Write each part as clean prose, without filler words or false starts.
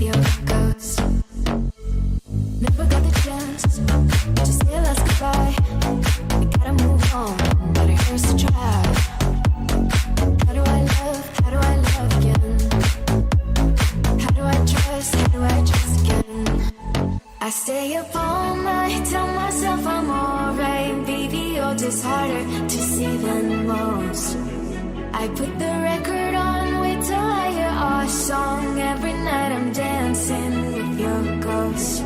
your ghost. Never got the chance to say a last goodbye. We gotta move on, but it hurts to try. How do I love again? How do I trust again? I stay up all night, tell myself I'm alright. Baby, you're just harder to see than most. I put the record on, wait till I hear our song. Every night I'm dancing with your ghost.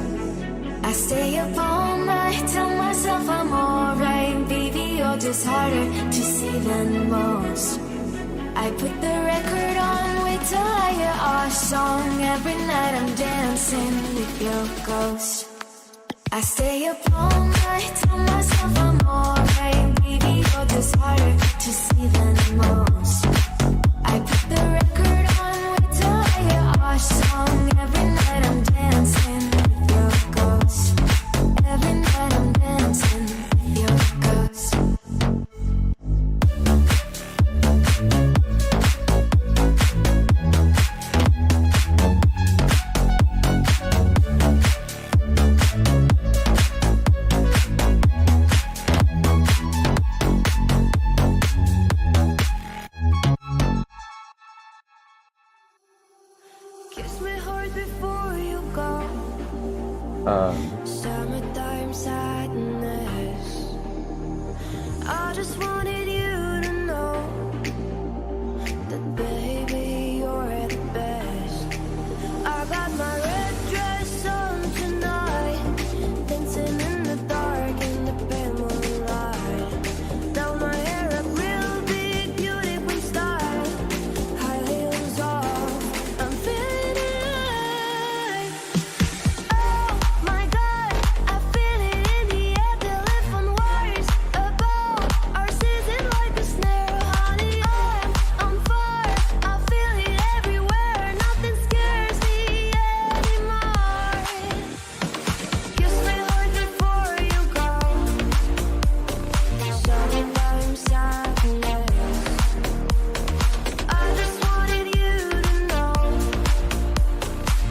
I stay up all night, tell myself I'm alright. Baby, you're just harder to see than most. I put the record on, wait till I hear our song. Every night I'm dancing with your ghost. I stay up all night, tell myself I'm alright. Baby, you're just harder to see than most. I put the record on, wait till I hear our song. Every night I'm dancing with your ghost. Every night I'm dancing with your ghost. Kiss me hard before you go. Summertime sadness. I just wanted you to know that baby you're the best. I got my red dress on tonight, dancing in the dark in the pale moonlight. Down my hair up real big, beautiful style. High heels off, I'm feeling it. Oh my God, I feel it in the air. Telephone wires above are seizing like a snare. Honey, I'm on fire. I feel it everywhere. Nothing scares me anymore. Kiss me hard before you go. Summertime sadness. I just wanted you to know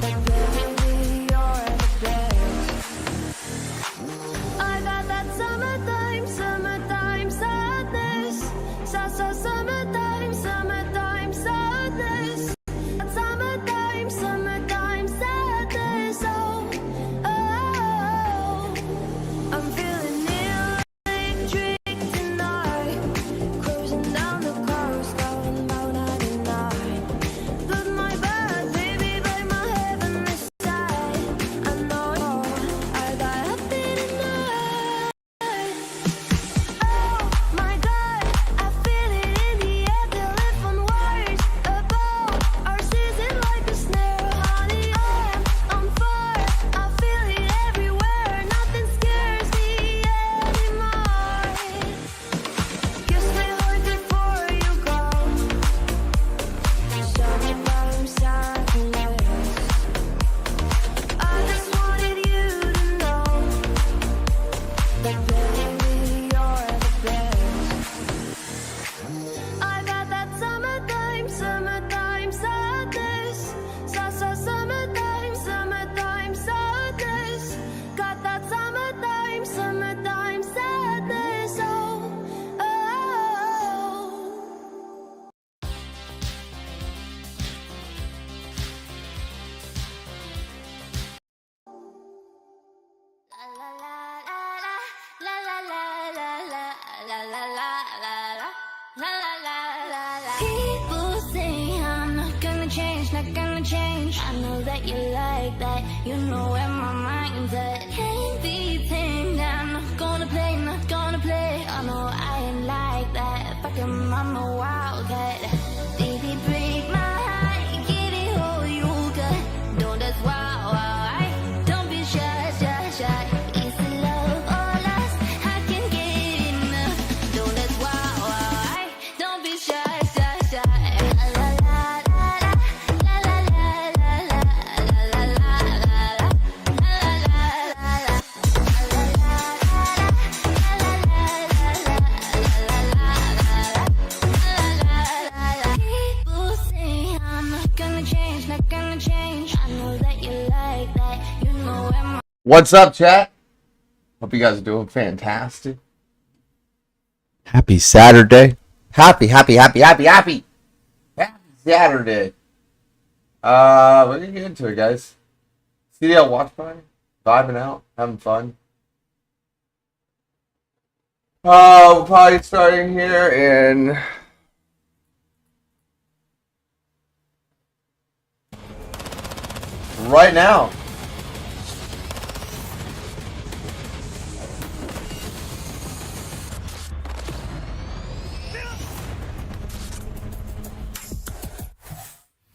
that baby you're the best. I got that summertime sadness. Summertime sadness. That summertime sadness. Oh, I'm feeling electric tonight. Cruising down the coast, going about 99. Put my bad baby by my heavenly side. I know I got happy tonight. Oh my God, I feel it in the air. Telephone wires above are seizing like a snare. Honey, I'm on fire. I feel it everywhere. Nothing scares me anymore. Kiss me hard before you go. Summertime sadness. I just wanted you to know that baby you're the best. I got that summertime sadness. Summertime sadness. Got that summertime sadness. Oh. People say I'm not gonna change. I know that you like that. You know where my mind's at. Can't be tamed. I'm not gonna play. I know I ain't like that. Fucking mama wildcat. Baby, break my heart. Give it all you got. Don't that's why. Don't be shy. Is it love or lust? I can get enough. Don't that's why. Don't be shy. La la la la la la la la la la la la. know that you like that. You know where my What's up, chat? Hope you guys are doing fantastic. Happy Saturday. Happy Saturday. We're gonna get into it, guys. CDL watch party, vibing out, having fun. We're probably starting here in right now.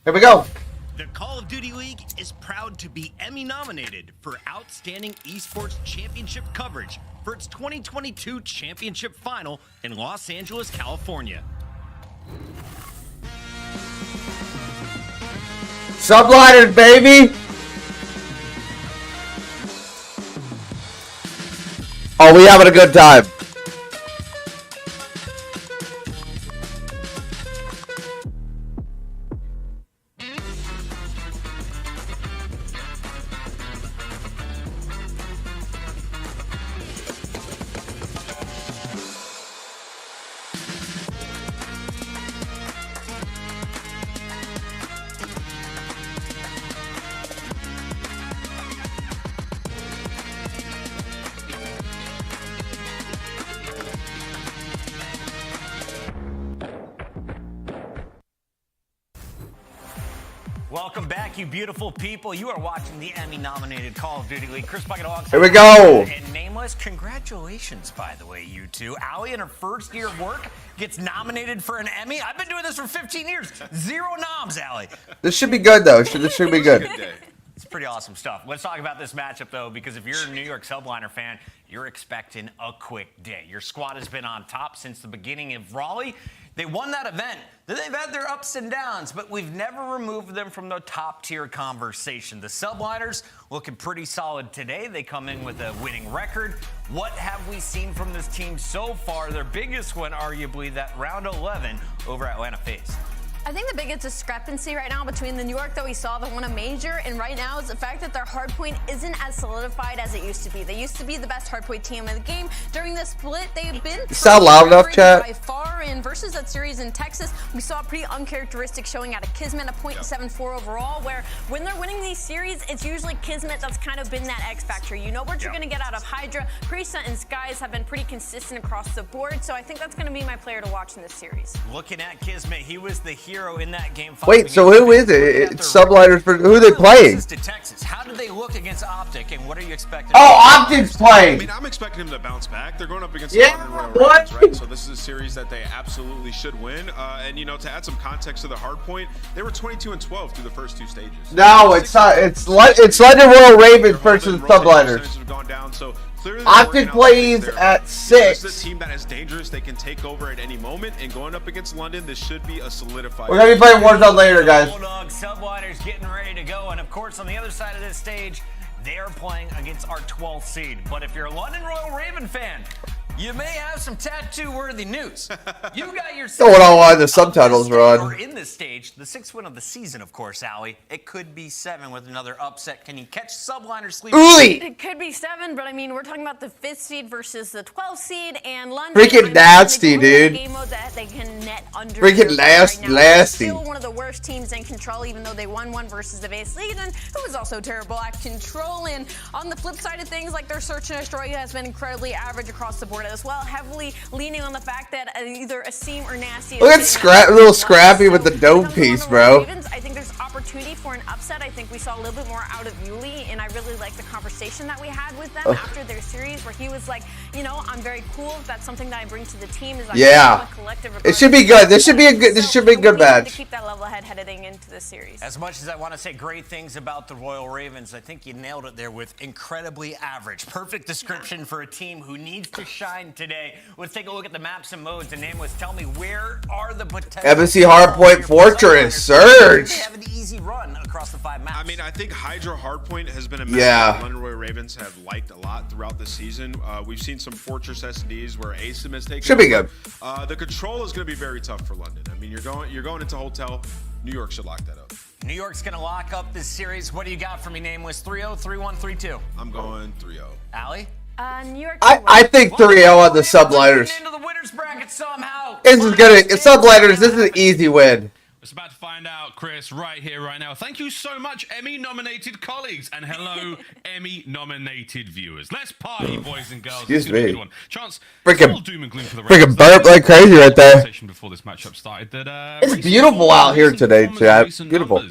Here we go. The Call of Duty League is proud to be Emmy nominated for Outstanding Esports Championship coverage for its 2022 Championship Final in Los Angeles, California. Subliners, baby. Oh, we having a good time. Welcome back, you beautiful people. You are watching the Emmy-nominated Call of Duty League. Chris Bucket alongside. Here we go. And Nameless, congratulations, by the way, you two. Allie, in her first year of work, gets nominated for an Emmy. I've been doing this for 15 years. 0 noms, Allie. This should be good, though. This should be good. It's pretty awesome stuff. Let's talk about this matchup, though, because if you're a New York Subliner fan, you're expecting a quick day. Your squad has been on top since the beginning of Raleigh. They won that event. Then they've had their ups and downs, but we've never removed them from the top-tier conversation. The Subliners looking pretty solid today. They come in with a winning record. What have we seen from this team so far? Their biggest win, arguably, that round 11 over Atlanta FaZe. I think the biggest discrepancy right now between the New York that we saw that won a major and right now is the fact that their hardpoint isn't as solidified as it used to be. They used to be the best hardpoint team in the game. During this split, they've been sound loud enough, chat? By far, and versus that series in Texas, we saw a pretty uncharacteristic showing out of Kismet, a .74 overall, where when they're winning these series, it's usually Kismet that's kind of been that X factor. You know what you're going to get out of Hydra. Priest and Skies have been pretty consistent across the board, so I think that's going to be my player to watch in this series. Looking at Kismet, he was the hero in that game. Wait, so who is it? It's Subliners for who are they playing? To Texas. How did they look against Optic, and what are you expecting? Oh, Optic's playing. I mean, I'm expecting him to bounce back. They're going up against Yeah, the Royal what? Ravens, right? So this is a series that they absolutely should win. And you know, to add some context to the hard point, they were 22-12 through the first two stages. No, it's not. It's London Royal Ravens versus Subliners. Have gone down, so clearly Optic plays at 6. This is a team that is dangerous. They can take over at any moment. And going up against London, this should be a solidified. We're gonna be playing Warzone later, guys. Bulldog Subliners getting ready to go, and of course on the other side of this stage, they are playing against our 12th seed. But if you're a London Royal Raven fan, you may have some tattoo-worthy news. You got your Going on while the subtitles are on. Or in this stage, the 6th win of the season, of course, Allie. It could be 7 with another upset. Can you catch Subliners sleep? It could be 7, but I mean, we're talking about the 5th seed versus the 12th seed, and London. Freaking nasty, dude. Game mode that they can net under. Freaking nasty. Still one of the worst teams in Control, even though they won one versus the base lead, and who was also terrible at Control. And on the flip side of things, like their Search and Destroy has been incredibly average across the board as well, heavily leaning on the fact that either Asim or Nasty. Look at little Scrappy with the dome piece, bro. I think there's opportunity for an upset. I think we saw a little bit more out of Yuli, and I really like the conversation that we had with them after their series, where he was like, you know, I'm very cool. That's something that I bring to the team. Is yeah, it should be good. This should be a good. This should be a good match. To keep that level head heading into the series. As much as I want to say great things about the Royal Ravens, I think you nailed it there with incredibly average. Perfect description for a team who needs to shine today. Let's take a look at the maps and modes. And Nameless, tell me, where are the potential? MSC Hardpoint Fortress Surge. They have an easy run across the 5 maps. I mean, I think Hydra Hardpoint has been a map that London Royal Ravens have liked a lot throughout this season. We've seen some Fortress SDs where Asim has taken. Should be good. The Control is going to be very tough for London. I mean, you're going into Hotel. New York should lock that up. New York's going to lock up this series. What do you got for me, Nameless? 3-0, 3-1, 3-2? I'm going 3-0. Allie? New York. I think 3-0 on the subliners. Into the winners bracket somehow. This is gonna subliners. This is an easy win. It's about to find out, Chris, right here, right now. Thank you so much, Emmy-nominated colleagues, and hello, Emmy-nominated viewers. Let's party, boys and girls. Excuse me. Chance, Freaking doom and gloom for the freaking burp like crazy right there. Before this matchup started, that, It's beautiful out here today, chat. Beautiful.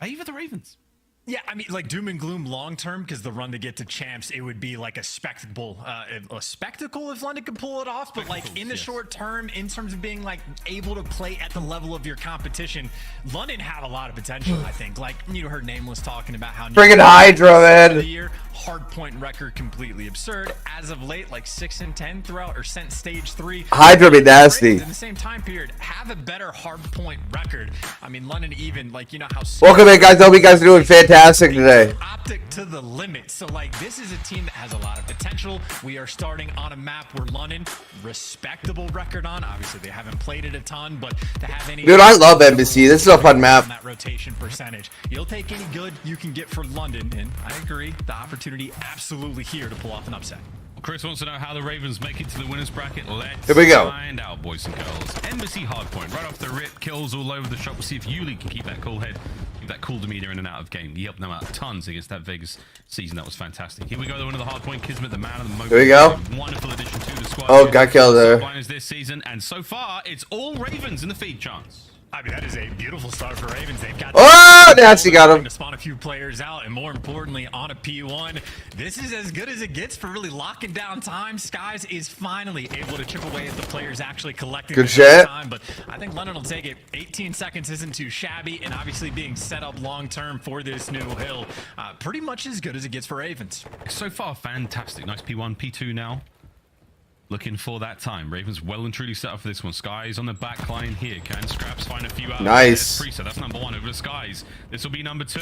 Favor the Ravens. Yeah, I mean, like doom and gloom long term, because the run to get to champs, it would be like a spectacle if London could pull it off. But like in the short term, in terms of being like able to play at the level of your competition, London have a lot of potential. I think, like you heard Nameless talking about how Friggin' Hydra, man. the year hard point record completely absurd. As of late, like 6-10 throughout or sent stage 3. Hydra be nasty. In the same time period, have a better hard point record. I mean, London even like you know how. Welcome in, guys. Hope you guys are doing fantastic today. Optic to the limit. So like this is a team that has a lot of potential. We are starting on a map where London, respectable record on. Obviously they haven't played it a ton, but to have any Dude, I love Embassy. This is a fun map. That rotation percentage. You'll take any good you can get for London, and I agree. The opportunity absolutely here to pull off an upset. Chris wants to know how the Ravens make it to the winners bracket. Let's Here we go. find out, boys and girls. Embassy hardpoint, right off the rip, kills all over the shop. We'll see if Yuli can keep that cool head, keep that cool demeanor in and out of game. He helped them out tons against that Vegas season. That was fantastic. Here we go, the winner of the hardpoint, Kismet, the man of the moment. Here we go. Wonderful addition to the squad. Oh, got killed there. Subliners this season, and so far, it's all Ravens in the feed, Chance. I mean, that is a beautiful start for Ravens. They've got nasty got him. to spawn a few players out, and more importantly, on a P1. This is as good as it gets for really locking down time. Skies is finally able to chip away at the players actually collecting Good their shit. time, but I think London will take it. 18 seconds isn't too shabby, and obviously being set up long term for this new hill, pretty much as good as it gets for Ravens. So far, fantastic. Nice P1, P2 now. Looking for that time. Ravens well and truly set up for this one. Skies on the back line here. Can Scraps find a few out? Nice. Preset, that's number 1 over the Skies. This will be number 2.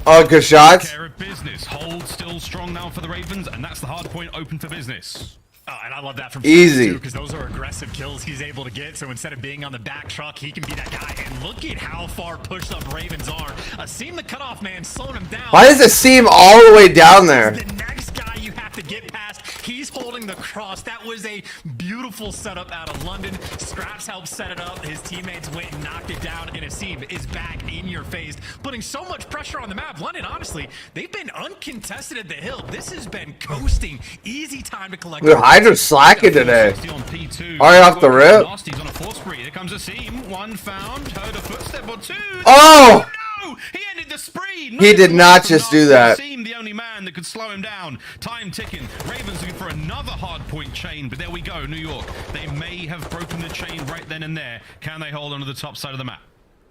Oh, good shots. Care of business. Hold still strong now for the Ravens, and that's the hard point open for business. Oh, and I love that from Easy, because those are aggressive kills he's able to get. So instead of being on the back truck, he can be that guy. And look at how far pushed up Ravens are. Seam the cutoff man slowing him down. Why does it seem all the way down there? The next guy you have to get past, he's holding the cross. That was a beautiful setup out of London. Scraps helped set it up. His teammates went and knocked it down, and Asim is back in your face, putting so much pressure on the map. London, honestly, they've been uncontested at the hill. This has been coasting. Easy time to collect. Dude, Hydra's slacking today. Alright, off the rip. Nasty's on a 4 spree. Here comes Asim. 1 found. Heard a footstep or 2. Oh! No! He ended the spree. He did not just do that. Asim, the only man that could slow him down. Time ticking. Ravens looking for another hard point chain, but there we go. New York. They may have broken the chain right then and there. Can they hold onto the top side of the map?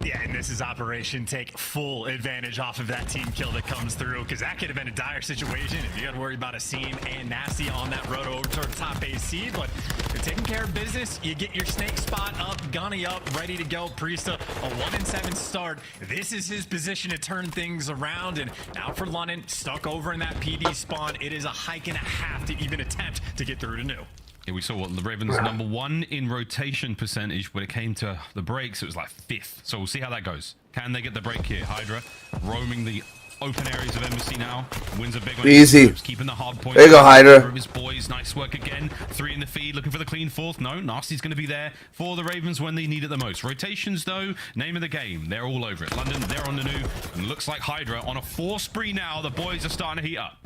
Yeah, and this is Operation take full advantage off of that team kill that comes through, because that could have been a dire situation if you got to worry about Asim and Nasty on that road over to the top AC. But you're taking care of business. You get your snake spot up, gunny up, ready to go. Priesta, a 1-7 start. This is his position to turn things around. And now for London, stuck over in that PD spawn. It is a hike and a half to even attempt to get through to new. Yeah, we saw what the Ravens number 1 in rotation percentage. When it came to the breaks, it was like 5th. So we'll see how that goes. Can they get the break here? Hydra roaming the open areas of Embassy now. Wins a big one. Easy. Keeping the hard point. There you go, Hydra. His boys, nice work again. 3 in the feed, looking for the clean 4th. No, Nasty's going to be there for the Ravens when they need it the most. Rotations, though, name of the game. They're all over it. London, they're on the new. And looks like Hydra on a 4 spree now. The boys are starting to heat up.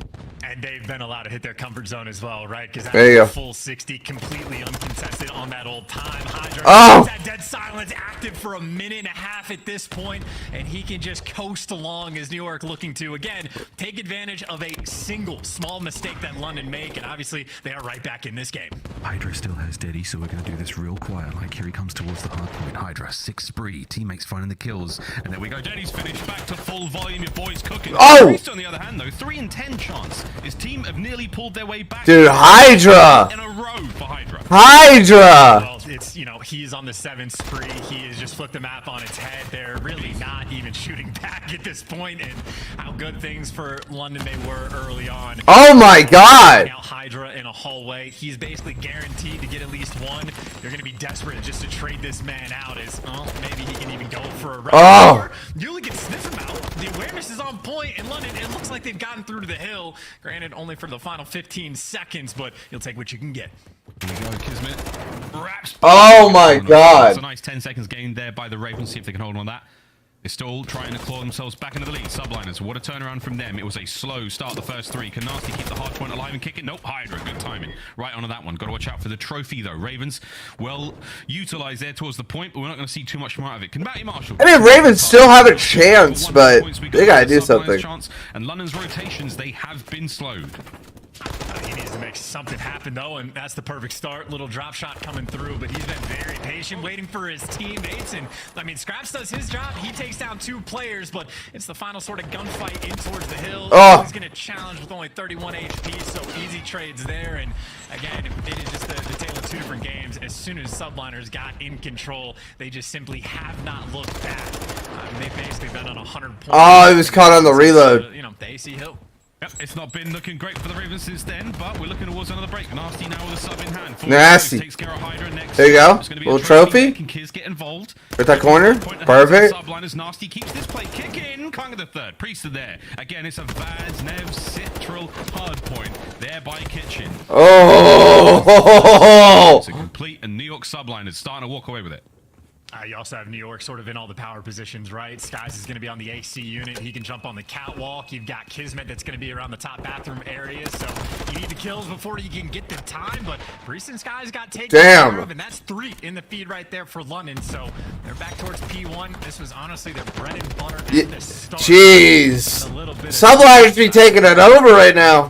And they've been allowed to hit their comfort zone as well, right? Because there you go. Full 60, completely uncontested on that old time. Hydra that dead silence active for a minute and a half at this point, and he can just coast along as New York looking to, again, take advantage of a single small mistake that London make, and obviously they are right back in this game. Hydra still has Deddy, so we're going to do this real quiet. Like, here he comes towards the hard point. Hydra, 6 spree. Teammates finding the kills. And there we go. Deddy's finished. Back to full volume. Your boys cooking. Oh! Priest, on the other hand, though, 3 in 10 chance. His team have nearly pulled their way back. Dude, Hydra! In a row for Hydra. Hydra! Well, it's, you know, he's on the 7th spree. He has just flipped the map on its head. They're really not even shooting back at this point, and how good things for London they were early on. Oh my god! Now Hydra in a hallway. He's basically guaranteed to get at least one. They're going to be desperate just to trade this man out as, well, maybe he can even go for a round. Oh! Yuli can sniff him out. The awareness is on point in London. It looks like they've gotten through to the hill. Granted, only for the final 15 seconds, but you'll take what you can get. Here we go, Kismet. Wraps. Oh my god! It's a nice 10 seconds gained there by the Ravens. See if they can hold on that. They're still trying to claw themselves back into the lead. Subliners, what a turnaround from them. It was a slow start, the first 3. Can Nasty keep the hard point alive and kick it? Nope, Hydra, good timing. Right onto that one. Got to watch out for the trophy, though. Ravens, well utilized there towards the point, but we're not going to see too much more out of it. Can Matty Marshall... I mean, Ravens still have a chance, but they gotta do something. And London's rotations, they have been slowed. He needs to make something happen, though, and that's the perfect start. Little drop shot coming through, but he's been very patient, waiting for his teammates. And, I mean, Scraps does his job. He takes down 2 players, but it's the final sort of gunfight in towards the hill. Oh. He's going to challenge with only 31 HP, so easy trades there. And, again, it is just the tale of 2 different games. As soon as Subliners got in control, they just simply have not looked back. They've basically been on 100 points. Oh, he was caught on the reload. You know, the AC Hill. Yep, it's not been looking great for the Ravens since then, but we're looking towards another break. Nasty now with a sub in hand. Nasty. Takes care of Hydra next. There you go. It's gonna be Little a trophy. trophy. Can Kiz get involved? With that corner. Perfect. Subliners. Nasty keeps this play kicking. Can't get the third. Priest are there. Again, it's a Vaz, Nev, Citral hard point there by Kitchen. Oh! It's a complete, and New York Subliners starting to walk away with it. You also have New York sort of in all the power positions, right? Skies is going to be on the AC unit. He can jump on the catwalk. You've got Kismet that's going to be around the top bathroom area. So you need the kills before you can get the time. But Priest and Skies got taken care of, and that's 3 in the feed right there for London. So they're back towards P1. This was honestly their bread and butter at the start. Jeez. Subliners be taking it over right now.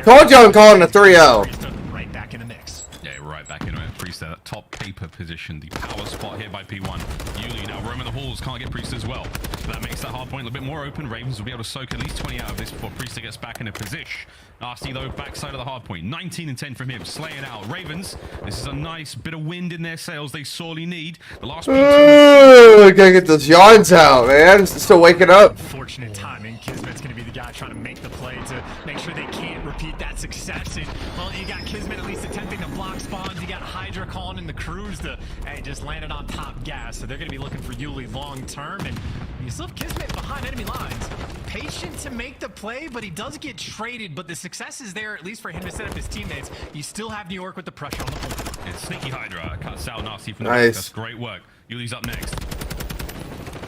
Told you I'm calling a 3-0. Right back in the mix. Yeah, right back in it. Priest at top paper position. The power spot here by P1. Yuli now roaming the halls. Can't get Priest as well. So that makes that hard point a little bit more open. Ravens will be able to soak at least 20 out of this before Priest gets back in a position. Nasty though, backside of the hard point. 19 and 10 from him. Slaying out. Ravens, this is a nice bit of wind in their sails they sorely need. The last Gotta get those yarns out, man. It's still waking up. Fortunate timing. Kismet's going to be the guy trying to make the play to make sure they can't repeat that success. And, well, you got Kismet at least attempting to block spawns. You got Hydra calling in the crews to, hey, just landed on top gas. So they're going to be looking for Yuli long term. And you still have Kismet behind enemy lines. Patient to make the play, but he does get traded. But the success is there, at least for him to set up his teammates. You still have New York with the pressure on the point. It's Sneaky Hydra. Cuts out Nasty from the nice. That's great work. Yuli's up next.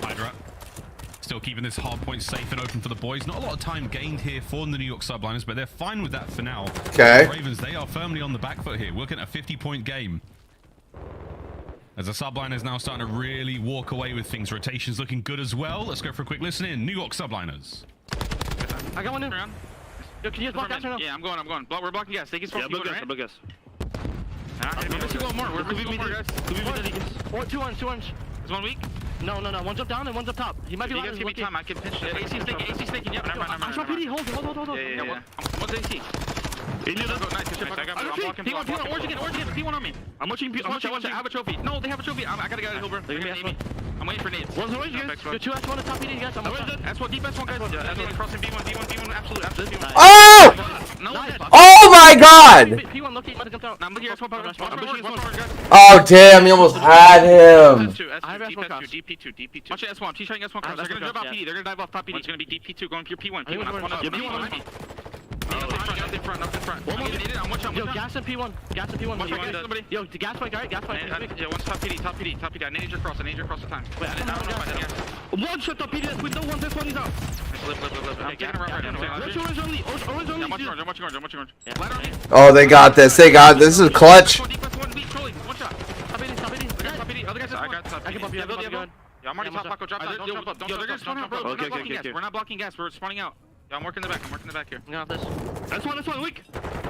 Hydra. Still keeping this hard point safe and open for the boys. Not a lot of time gained here for the New York Subliners, but they're fine with that for now. Okay. The Ravens, they are firmly on the back foot here. We're looking at a 50-point game. As the Subliners now starting to really walk away with things. Rotation's looking good as well. Let's go for a quick listen in. New York Subliners. I got one in. Yo, can you just block gas right now? Yeah, I'm going. We're blocking gas. Take his front. Yeah, blue gas. We're missing one more. We're missing one more, guys. Two orange. Is one weak? No. One's up down and one's up top. He might be lying. Give me time. I can pinch it. AC snaking. Yep. I'm trying PD. Hold. Yeah. What's AC? Nice. I got P1. Orange again. P1 on me. I'm watching. I have a trophy. No, they have a trophy. I gotta get out of Hilbert. They're gonna need me. I'm waiting for nades. One's orange, guys. You're 2 S1 on top PD, guys. I'm S1 deep S1, guys. S1 crossing B1. Absolutely. Oh! Oh my god! P1, look, he might have jumped out. I'm looking at S1 power. Oh damn, you almost had him. I have S1 DP2. Watch it, S1. He's trying S1 cross. They're gonna jump out PD. They're gonna dive off top PD. It's gonna be DP2 going pure P1. P1 on me. Up in front. I'm watching. Yo, gas and P1. Yo, the gas fight, guy. Yeah, one's top PD. I need you across the time. Wait, I don't know. One shot top PD. With no one, this one is out. I'm getting around right now. Orange only. I'm watching orange. Oh, they got this. This is clutch. One shot. Top PD. Other guys, I got top PD. Yeah, I'm already top Paco. Drop down. Don't jump up. Yo, they're gonna spawn out, bro. We're not blocking gas. We're spawning out. Yeah, I'm working the back here. Got this. That's one, weak.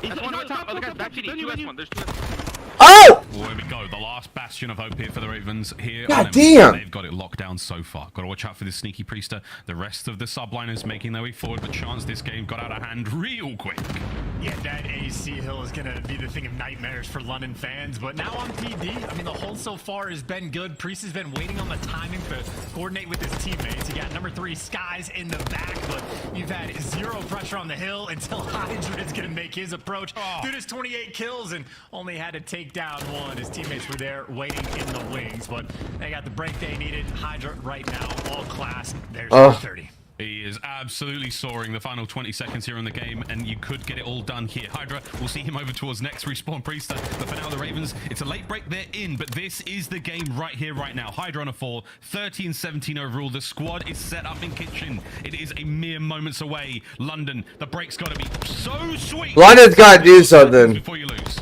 That's one on top. Other guys, back PD. 2S1. There's 2S1. Oh! Well, here we go. The last bastion of hope here for the Ravens. Here, God on damn. They've got it locked down so far. Got to watch out for this sneaky Priester. The rest of the subliners making their way forward, but chance this game got out of hand real quick. Yeah, that AC Hill is going to be the thing of nightmares for London fans. But now on PD, I mean, the hold so far has been good. Priest has been waiting on the timing to coordinate with his teammates. You got number 3, Skies, in the back, but you've had 0 pressure on the hill until Hydra is going to make his approach. Dude has 28 kills and only had to take down 1. His teammates were there waiting in the wings, but they got the break they needed. Hydra right now, all class. There's 30. He is absolutely soaring. The final 20 seconds here in the game, and you could get it all done here. Hydra, we'll see him over towards next respawn Priester, but for now the Ravens, it's a late break, they're in, but this is the game right here, right now. Hydra on a 4, 13-17 overall. The squad is set up in kitchen. It is a mere moments away. London, the break's got to be so sweet. London's got to do something. Before you lose.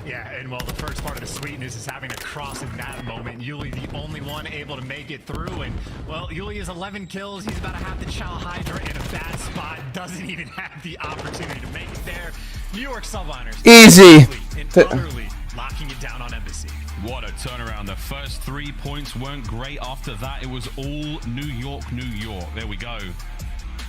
Yeah, and well, the first part of the sweetness is having a cross in that moment. Yuli, the only one able to make it through, and well, Yuli has 11 kills. He's about to have to chow Hydra in a bad spot. Doesn't even have the opportunity to make it there. New York Subliners. Easy. And utterly locking it down on Embassy. What a turnaround. The first 3 points weren't great. After that, it was all New York, New York. There we go.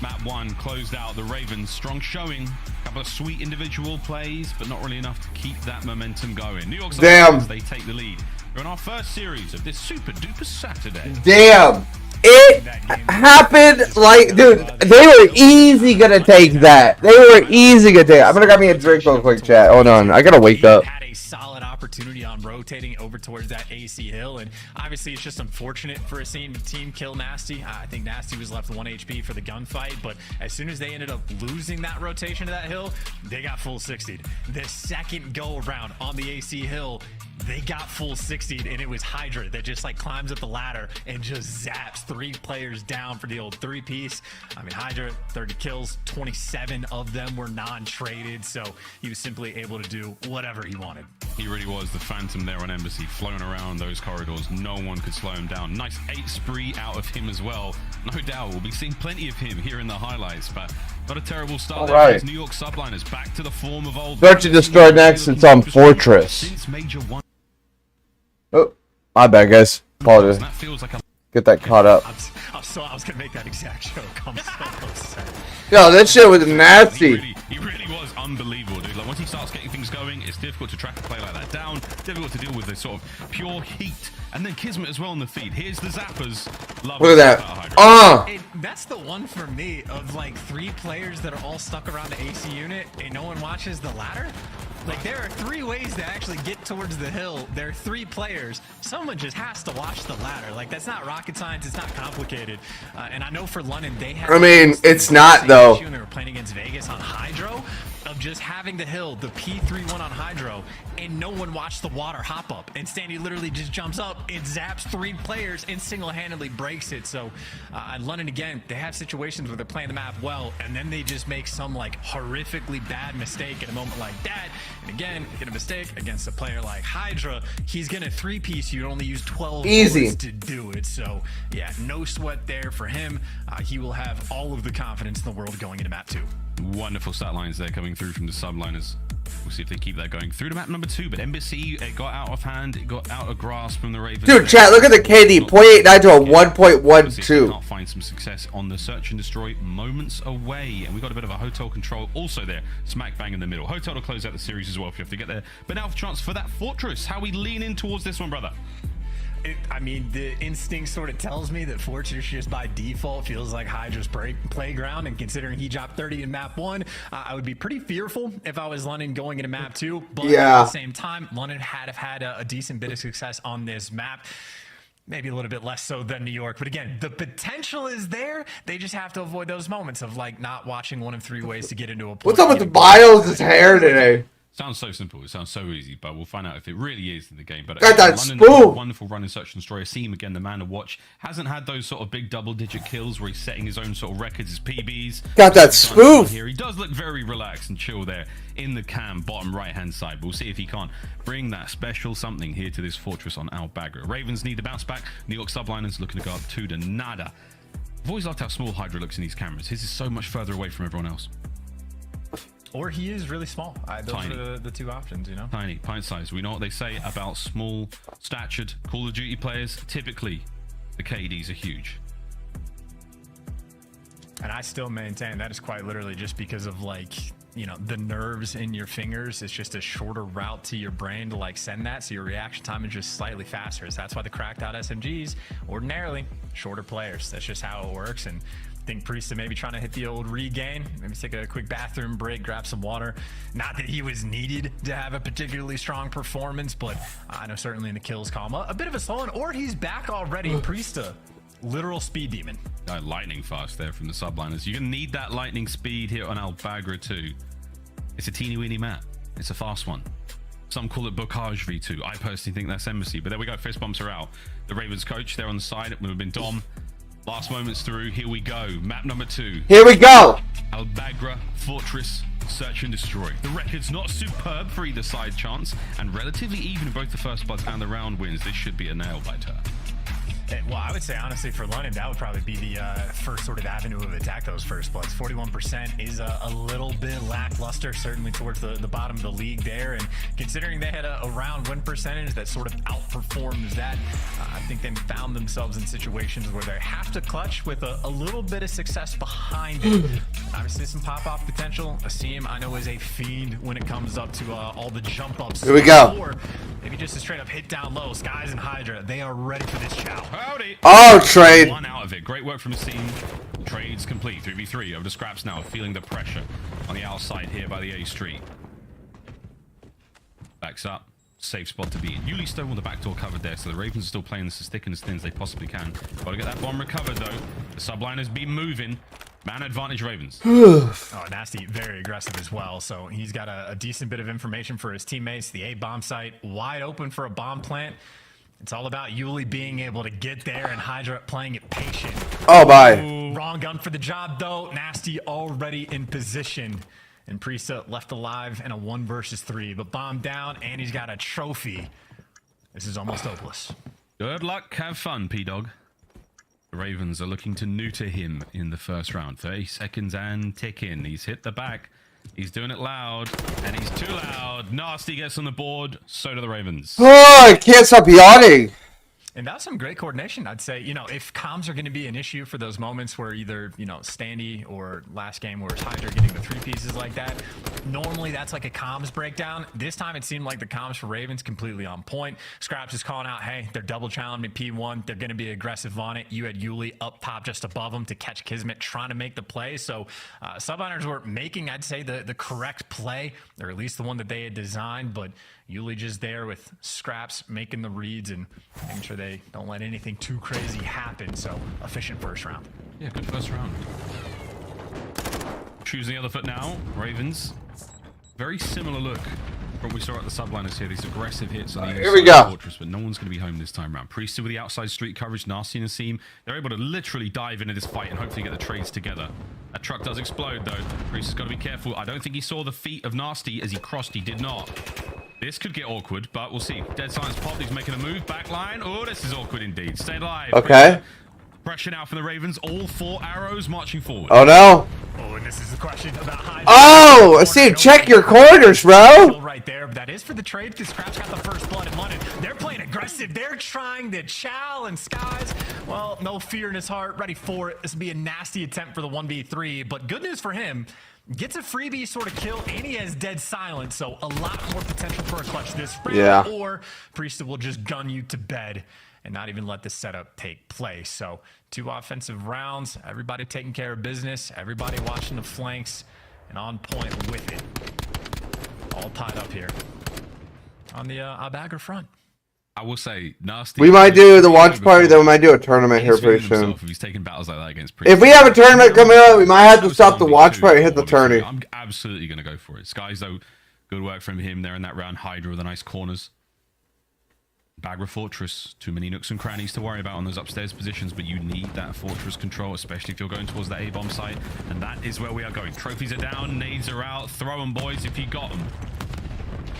Map 1 closed out. The Ravens, strong showing. A couple of sweet individual plays, but not really enough to keep that momentum going. New York Subliners, they take the lead. We're on our first series of this super duper Saturday. Damn. It happened like, dude, they were easy gonna take that. They were easy gonna take it. I'm gonna grab me a drink real quick, chat. Hold on. I gotta wake up. Had a solid opportunity on rotating over towards that AC Hill, and obviously it's just unfortunate for a team kill Nasty. I think Nasty was left 1 HP for the gunfight, but as soon as they ended up losing that rotation to that hill, they got full 60'd. The second go around on the AC Hill, they got full 60'd, and it was Hydra that just like climbs up the ladder and just zaps 3 players down for the old 3-piece. I mean, Hydra, 30 kills, 27 of them were non-traded, so he was simply able to do whatever he wanted. He really was the phantom there on Embassy, flowing around those corridors. No one could slow him down. Nice 8 spree out of him as well. No doubt we'll be seeing plenty of him here in the highlights, but not a terrible start there. Right. New York Subliners back to the form of old. Search and destroy next. It's on Fortress. Since Major 1. Oh, my bad, guys. Apologies. That feels like a Get that caught up. I was gonna make that exact joke. I'm so upset. Yo, that shit was nasty. He really was unbelievable, dude. Like, once he starts getting things going, it's difficult to track a play like that down. Difficult to deal with this sort of pure heat. And then Kismet as well on the feed. Here's the zappers. Look at that. That's the one for me of like 3 players that are all stuck around the AC unit and no one watches the ladder. Like, there are 3 ways to actually get towards the hill. There are 3 players. Someone just has to watch the ladder. Like, that's not rocket science. It's not complicated. And I know for London, they have... I mean, it's not, though. They were playing against Vegas on Hydro, of just having the hill, the P31 on Hydro, and no one watched the water hop up. And Standy literally just jumps up and zaps 3 players and single-handedly breaks it. So, London, again, they have situations where they're playing the map well, and then they just make some, like, horrifically bad mistake in a moment like that. And again, get a mistake against a player like Hydra, he's gonna 3-piece you and only use 12 bullets to do it. So, yeah, no sweat there for him. He will have all of the confidence in the world going into map 2. Wonderful stat lines there coming through from the subliners. We'll see if they keep that going through to map number 2. But Embassy, it got out of hand. It got out of grasp from the Ravens. Dude, chat, look at the KD. 0.89 to a 1.12. Can't find some success on the search and destroy moments away. And we got a bit of a hotel control also there. Smack bang in the middle. Hotel to close out the series as well if you have to get there. But now for chance for that Fortress. How we lean in towards this one, brother? I mean, the instinct sort of tells me that Fortress just by default feels like Hydra's playground, and considering he dropped 30 in map 1, I would be pretty fearful if I was London going into map 2. But at the same time, London had a decent bit of success on this map. Maybe a little bit less so than New York. But again, the potential is there. They just have to avoid those moments of like not watching 1 of 3 ways to get into a play. What's up with the Biles' hair today? Sounds so simple. It sounds so easy, but we'll find out if it really is in the game. But got that London, spoon. Wonderful run in search and destroy. Asim again, the man to watch. Hasn't had those sort of big double-digit kills where he's setting his own sort of records, his PBs. Got that spoof. Here, he does look very relaxed and chill there in the cam, bottom right-hand side. We'll see if he can't bring that special something here to this Fortress on Al Bagra. Ravens need to bounce back. New York Subliners looking to go up 2 to nada. I've always loved how small Hydra looks in these cameras. His is so much further away from everyone else. Or he is really small. Those Tiny. are the two options, you know? Tiny, pint size. We know what they say about small statured Call of Duty players. Typically, the KDs are huge. And I still maintain that is quite literally just because of like, you know, the nerves in your fingers. It's just a shorter route to your brain to like send that. So your reaction time is just slightly faster. So that's why the cracked out SMGs ordinarily shorter players. That's just how it works. And I think Priesta maybe trying to hit the old regain, maybe take a quick bathroom break, grab some water. Not that he was needed to have a particularly strong performance, but I know certainly in the kills column, a bit of a slow one, or he's back already. Priesta, literal speed demon. Lightning fast there from the subliners. You're going to need that lightning speed here on Albagra too. It's a teeny weeny map. It's a fast one. Some call it Bocage V2. I personally think that's Embassy, but there we go. Fist bumps are out. The Ravens coach, they're on the side. It would have been Dom. Last moments through. Here we go. Map number 2. Here we go. Albagra Fortress Search and Destroy. The record's not superb for either side chance, and relatively even in both the first bloods and the round wins. This should be a nail biter. Well, I would say, honestly, for London, that would probably be the first sort of avenue of attack, those first bloods. 41% is a little bit lackluster, certainly towards the bottom of the league there. And considering they had a round win percentage that sort of outperforms that, I think they found themselves in situations where they have to clutch with a little bit of success behind it. Obviously, some pop-off potential. Asim, I know, is a fiend when it comes up to all the jump-ups. Here we go. Or maybe just a straight-up hit down low. Skies and Hydra, they are ready for this chow. Howdy. Oh, trade. One out of it. Great work from the team. Trades complete. 3v3 over the scraps now. Feeling the pressure on the outside here by the A Street. Backs up. Safe spot to be in. Yuli still on the back door covered there, so the Ravens are still playing this as thick and as thin as they possibly can. Got to get that bomb recovered though. The subliner's been moving. Man advantage Ravens. Oh, Nasty, very aggressive as well. So he's got a decent bit of information for his teammates. The A bomb site wide open for a bomb plant. It's all about Yuli being able to get there and Hydra playing it patient. Oh, bye. Wrong gun for the job, though. Nasty already in position. And Priesta left alive in a 1 versus 3. But bomb down, and he's got a trophy. This is almost hopeless. Good luck. Have fun, P-Dog. The Ravens are looking to neuter him in the first round. 30 seconds and ticking. He's hit the back. He's doing it loud, and he's too loud. Nasty gets on the board. So do the Ravens. Oh, I can't stop yawning. And that's some great coordination, I'd say. You know, if comms are going to be an issue for those moments where either, you know, Standy or last game where it's Hydra getting the 3 pieces like that, normally that's like a comms breakdown. This time it seemed like the comms for Ravens completely on point. Scraps is calling out, hey, they're double challenging P1. They're going to be aggressive on it. You had Yuli up top just above them to catch Kismet trying to make the play. So subliners were making, I'd say, the correct play, or at least the one that they had designed, but Yuli just there with Scraps making the reads and making sure they don't let anything too crazy happen. So efficient first round. Yeah, good first round. Choosing the other foot now. Ravens. Very similar look from what we saw at the subliners here. These aggressive hits on the here we go. Fortress, but no one's going to be home this time around. Priesta with the outside street coverage. Nasty and Asim. They're able to literally dive into this fight and hopefully get the trades together. That truck does explode though. Priesta's got to be careful. I don't think he saw the feet of Nasty as he crossed. He did not. This could get awkward, but we'll see. Dead Silence popped. He's making a move. Backline. Oh, this is awkward indeed. Stay alive. Okay. Pressure now from the Ravens. All 4 arrows marching forward. Oh, no. Oh, and this is the question about Hydra. Oh, Asim, check your corners, bro. Right there, but that is for the trade because Scraps got the first blood in London. They're playing aggressive. They're trying to chow and Skies. Well, no fear in his heart. Ready for it. This would be a nasty attempt for the 1v3, but good news for him. Gets a freebie sort of kill, and he has Dead Silence, so a lot more potential for a clutch this round. Yeah. Or Priesta will just gun you to bed and not even let the setup take place. So 2 offensive rounds, everybody taking care of business, everybody watching the flanks and on point with it. All tied up here on the Albagra front. I will say, Nasty. We might do the watch party, then we might do a tournament here pretty soon. If he's taking battles like that against If we have a tournament coming up, we might have to stop the watch party and hit the tourney. I'm absolutely going to go for it. Skies, though, good work from him there in that round. Hydra with the nice corners. Bagra Fortress, too many nooks and crannies to worry about on those upstairs positions, but you need that fortress control, especially if you're going towards the A-bomb site, and that is where we are going. Trophies are down, nades are out, throw them, boys, if you got them.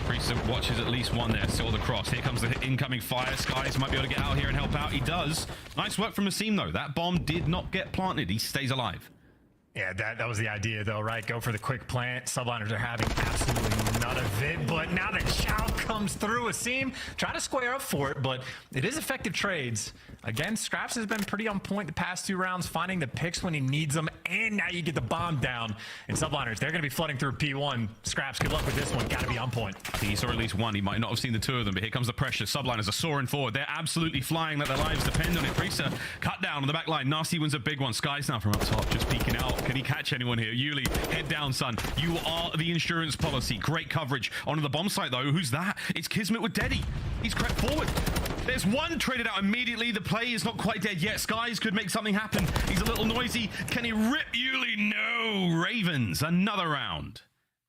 Priesta watches at least one there, saw the cross. Here comes the incoming fire. Skies might be able to get out here and help out. He does. Nice work from Asim, though. That bomb did not get planted. He stays alive. Yeah, that was the idea, though, right? Go for the quick plant. Subliners are having absolutely none of it, but now the chow comes through. Asim try to square up for it, but it is effective trades. Again, Scraps has been pretty on point the past 2 rounds, finding the picks when he needs them, and now you get the bomb down. And Subliners, they're going to be flooding through P1. Scraps, good luck with this one. Got to be on point. He saw at least one. He might not have seen the 2 of them, but here comes the pressure. Subliners are soaring forward. They're absolutely flying. Let their lives depend on it. Prisa cut down on the back line. Nasty wins a big one. Skies now from up top, just peeking out. Can he catch anyone here? Yuli, head down, son. You are the insurance policy. Great coverage. Onto the bomb site, though. Who's that? It's Kismet with Deddy. He's crept forward. There's one traded out immediately. The play is not quite dead yet. Skies could make something happen. He's a little noisy. Can he rip Yuli? No. Ravens, another round.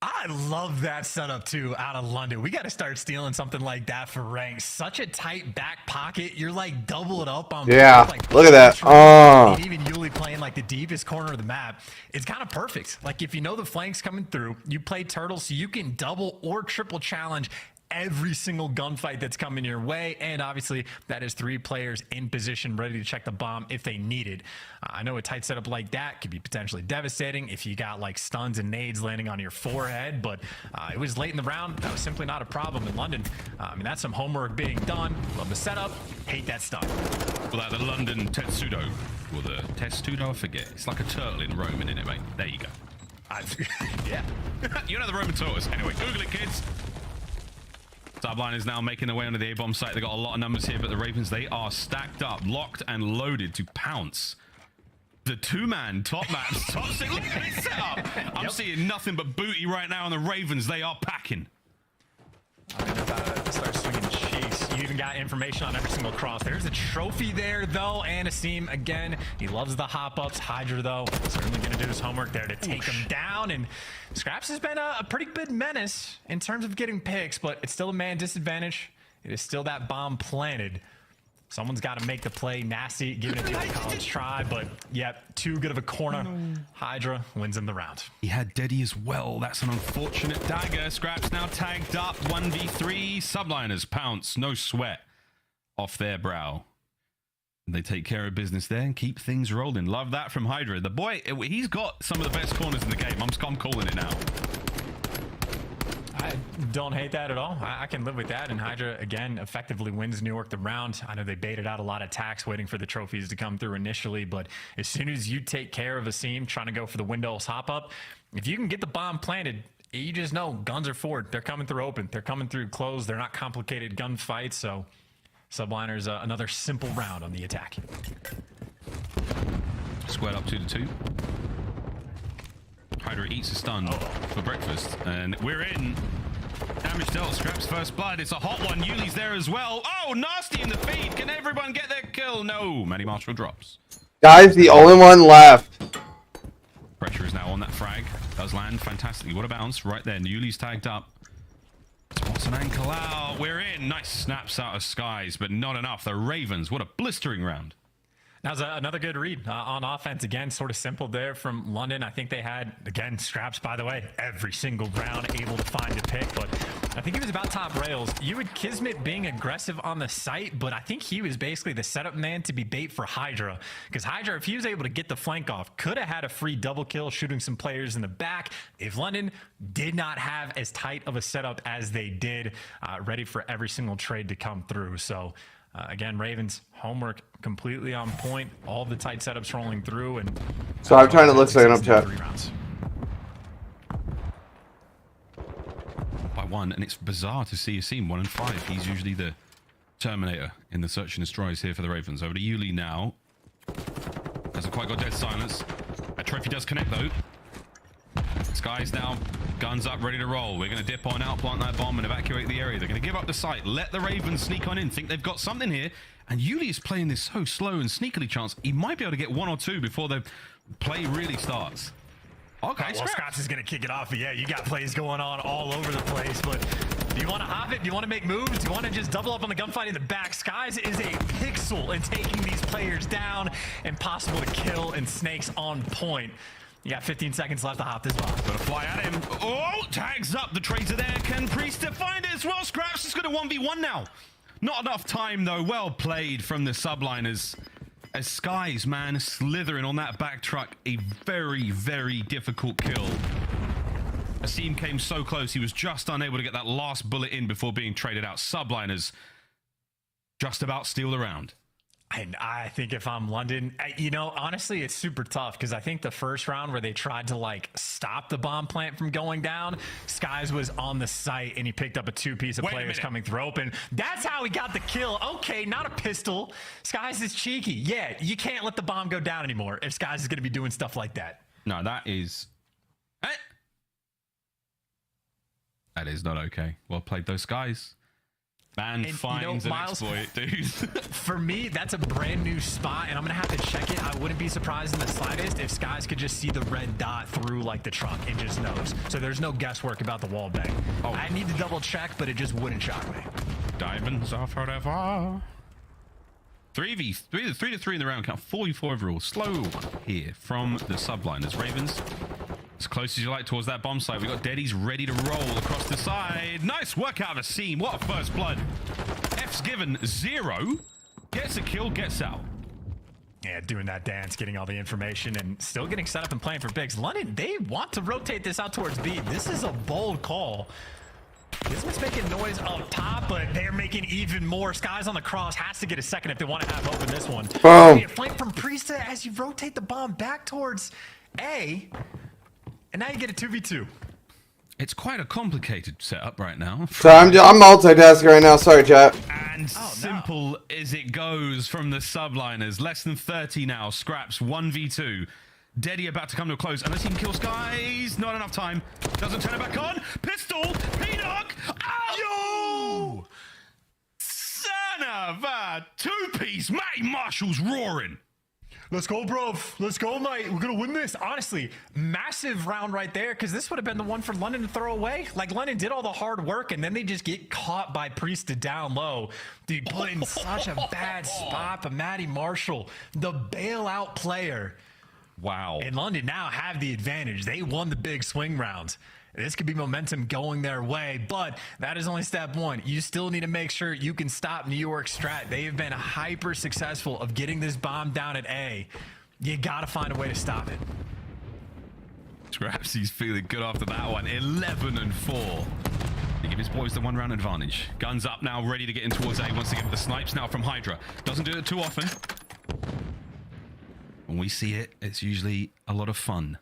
I love that setup, too, out of London. We got to start stealing something like that for ranks. Such a tight back pocket. You're like double it up on. Yeah, like, look at that. And even Yuli playing like the deepest corner of the map. It's kind of perfect. Like if you know the flanks coming through, you play turtle so you can double or triple challenge every single gunfight that's coming your way, and obviously that is 3 players in position ready to check the bomb if they need it. I know a tight setup like that could be potentially devastating if you got like stuns and nades landing on your forehead, but it was late in the round. That was simply not a problem in London. I mean, that's some homework being done. Love the setup, hate that stun. Well, the London Tetsudo, or the Testudo, I forget. It's like a turtle in Roman, isn't it, mate? There you go. Yeah. You know the Roman tortoise. Anyway, Google it, kids. Subliners now making their way onto the A-bomb site. They got a lot of numbers here, but the Ravens, they are stacked up, locked and loaded to pounce. The 2-man top maps, top 6. Look at this setup. I'm seeing nothing but booty right now on the Ravens. They are packing. I'm about to start swinging chase. You even got information on every single cross. There's a trophy there, though. And Asim, again, he loves the hop-ups. Hydra, though, certainly going to do his homework there to take him down. And Scraps has been a pretty good menace in terms of getting picks, but it's still a man disadvantage. It is still that bomb planted. Someone's got to make the play. Nasty, giving it the old college try, but yep, too good of a corner. Hydra wins him the round. He had Deddy as well. That's an unfortunate dagger. Scraps now tagged up. 1v3. Subliners pounce. No sweat off their brow. They take care of business there and keep things rolling. Love that from Hydra. The boy, he's got some of the best corners in the game. I'm calling it now. I don't hate that at all. I can live with that. And Hydra, again, effectively wins New York the round. I know they baited out a lot of attacks waiting for the trophies to come through initially, but as soon as you take care of Asim trying to go for the Windows hop-up, if you can get the bomb planted, you just know guns are forward. They're coming through open. They're coming through closed. They're not complicated gunfights, so Subliners, another simple round on the attack. Squared up 2-2. Hydra eats a stun for breakfast, and we're in. Damage dealt. Scraps first blood. It's a hot one. Yuli's there as well. Oh, Nasty in the feed. Can everyone get their kill? No. Manny Marshall drops. Guys, the only one left. Pressure is now on that frag. Does land fantastically. What a bounce right there. Yuli's tagged up. Spots an ankle out. We're in. Nice snaps out of Skies, but not enough. The Ravens. What a blistering round. That was another good read on offense. Again, sort of simple there from London. I think they had, again, Scraps, by the way, every single round able to find a pick. But I think he was about top rails. You had Kismet being aggressive on the site, but I think he was basically the setup man to be bait for Hydra. Because Hydra, if he was able to get the flank off, could have had a free double kill shooting some players in the back. If London did not have as tight of a setup as they did, ready for every single trade to come through. So again, Ravens homework completely on point. All the tight setups rolling through, and so I'm trying to look second up chat. By 1, and it's bizarre to see Asim 1 and 5. He's usually the Terminator in the search and destroys here for the Ravens. Over to Yuli now. Hasn't quite got dead silence. That trophy does connect though. Skies now, guns up, ready to roll. We're going to dip on out, plant that bomb, and evacuate the area. They're going to give up the site, let the Ravens sneak on in, think they've got something here. And Yuli is playing this so slow and sneakily chance. He might be able to get 1 or 2 before the play really starts. Okay, well, Scraps is going to kick it off. But yeah, you got plays going on all over the place. But do you want to hop it? Do you want to make moves? Do you want to just double up on the gunfight in the back? Skies is a pixel in taking these players down. Impossible to kill, and Snake's on point. You got 15 seconds left to hop this bomb. Gotta fly at him. Oh, tags up. The trades are there. Can Priest find it as well? Scraps is going to 1v1 now. Not enough time, though. Well played from the Subliners. as Skies, man, slithering on that back truck. A very, very difficult kill. Asim came so close, he was just unable to get that last bullet in before being traded out. Subliners just about steal the round. And I think if I'm London, you know, honestly, it's super tough because I think the first round where they tried to like stop the bomb plant from going down, Skies was on the site and he picked up a two-piece of players coming through open. That's how he got the kill. Okay, not a pistol. Skies is cheeky. Yeah, you can't let the bomb go down anymore if Skies is going to be doing stuff like that. No, that is not okay. Well played, those Skies. Man finds an exploit, dude. For me, that's a brand new spot, and I'm going to have to check it. I wouldn't be surprised in the slightest if Skies could just see the red dot through, like, the truck and just knows. So there's no guesswork about the wall bang. Oh. I need to double check, but it just wouldn't shock me. Diamonds are forever. 3 to 3 in the round count. 44 overall. Slow here from the subliners. Ravens, as close as you like towards that bomb site. We got Deddy's ready to roll across the side. Nice work out of Asim. What a first blood. F's given 0. Gets a kill, gets out. Yeah, doing that dance, getting all the information, and still getting set up and playing for bigs. London, they want to rotate this out towards B. This is a bold call. This one's making noise up top, but they're making even more. Skies on the cross has to get a second if they want to have open this one. Boom. A flank from Priesta as you rotate the bomb back towards A. And now you get a 2v2. It's quite a complicated setup right now. So I'm multitasking right now. Sorry, chat. And simple as it goes from the subliners. Less than 30 now. Scraps 1v2. Deddy about to come to a close. Unless he can kill Skies. Not enough time. Doesn't turn it back on. Pistol. P-knock. Oh! Yo! Son of a two-piece. Matty Marshall's roaring. Let's go, bro. Let's go, mate. We're going to win this. Honestly, massive round right there because this would have been the one for London to throw away. Like, London did all the hard work, and then they just get caught by Priesta down low. Dude, put in such a bad spot. But Matty Marshall, the bailout player. Wow. And London now have the advantage. They won the big swing rounds. This could be momentum going their way, but that is only step one. You still need to make sure you can stop New York Strat. They have been hyper successful of getting this bomb down at A. You got to find a way to stop it. Scraps, he's feeling good after that one. 11-4. They give his boys the 1 round advantage. Guns up now, ready to get in towards A once again with the snipes now from Hydra. Doesn't do it too often. When we see it, it's usually a lot of fun.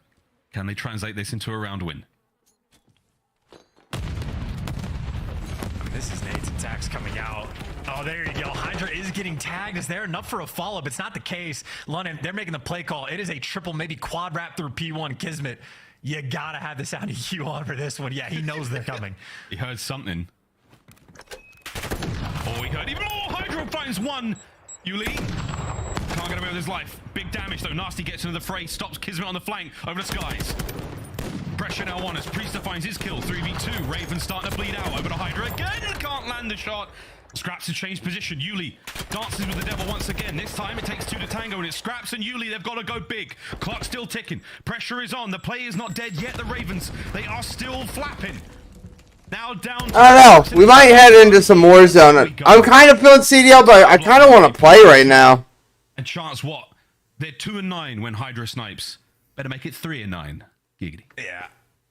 Can they translate this into a round win? This is Nate's attacks coming out. Oh, there you go. Hydra is getting tagged. Is there enough for a follow-up? It's not the case. London, they're making the play call. It is a triple, maybe quad wrap through P1. Kismet, you gotta have the sound EQ on for this one. Yeah, he knows they're coming. He heard something. Oh, he heard even more. Hydra finds one. Yuli can't get away with his life. Big damage though. Nasty gets into the fray. Stops Kismet on the flank over the Skies. Pressure now on as Priesta finds his kill. 3v2. Raven starting to bleed out. Over to Hydra again. Can't land the shot. Scraps to change position. Yuli dances with the devil once again. This time it takes 2 to tango and it's Scraps and Yuli. They've got to go big. Clock still ticking. Pressure is on. The play is not dead yet. The Ravens, they are still flapping. Now down. I don't know. We might head into some Warzone. I'm kind of feeling CDL, but I kind of want to play right now. And chance what? They're 2-9 when Hydra snipes. Better make it 3-9. Giggity. Yeah,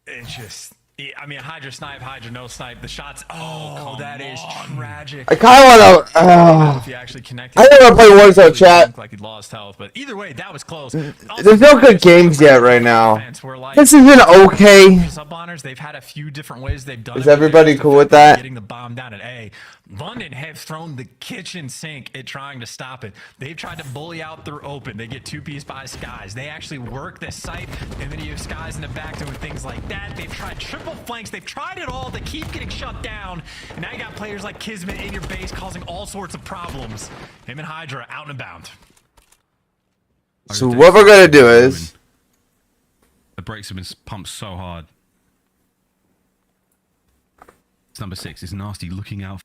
it's just, I mean, Hydra snipe, Hydra no snipe. The shots, that is tragic. I kind of want to, if you actually connect. I don't want to play Warzone, chat. Like he lost health, but either way, that was close. There's no good games yet right now. This isn't okay. Sub-honors, they've had a few different ways they've done it. Is everybody cool with that? Getting the bomb down at A. London have thrown the kitchen sink at trying to stop it. They've tried to bully out through open. They get 2-piece by Skies. They actually work this site, and then you have Skies in the back doing things like that. They've tried triple flanks. They've tried it all. They keep getting shut down. And now you got players like Kismet in your base causing all sorts of problems. Him and Hydra out and about. So what we're going to do is... The brakes have been pumped so hard. It's number 6. It's Nasty looking out.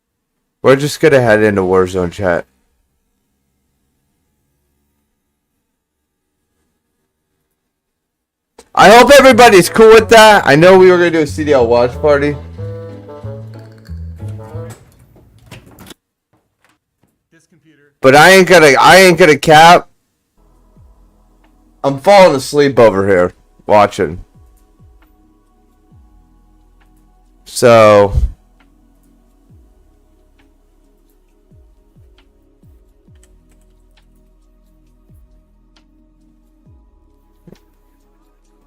We're just going to head into Warzone, chat. I hope everybody's cool with that. I know we were going to do a CDL watch party. But I ain't gonna cap. I'm falling asleep over here watching. So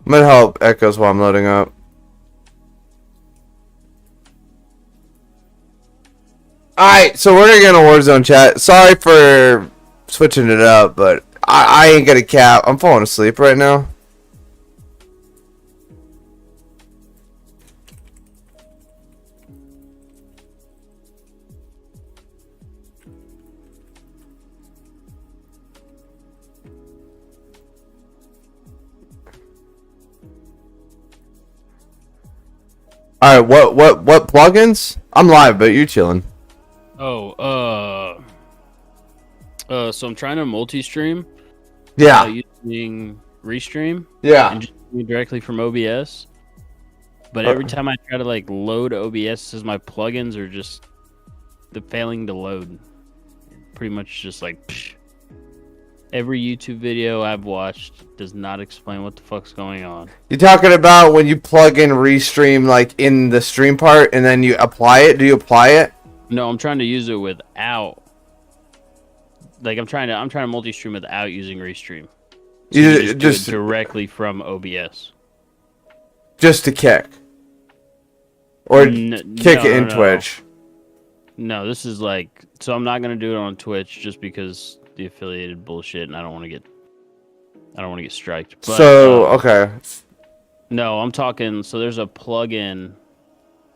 I'm gonna help Echoes while I'm loading up. Alright, so we're gonna get in a Warzone chat. Sorry for switching it up, but I ain't gonna cap. I'm falling asleep right now. Alright, what plugins? I'm live, but you chilling. Oh, so I'm trying to multi-stream. Yeah. Using Restream. Yeah. And just directly from OBS. But every time I try to like load OBS, it says my plugins are just failing to load. Pretty much just like psh. Every YouTube video I've watched does not explain what the fuck's going on. You're talking about when you plug in Restream like in the stream part and then you apply it? Do you apply it? No, I'm trying to use it without. Like I'm trying to multi-stream without using Restream. So you just do it directly from OBS. Just to kick. Or kick it in Twitch. No, this is like, so I'm not gonna do it on Twitch just because the affiliated bullshit, and I don't want to get striked. But, so okay. No, I'm talking. So there's a plugin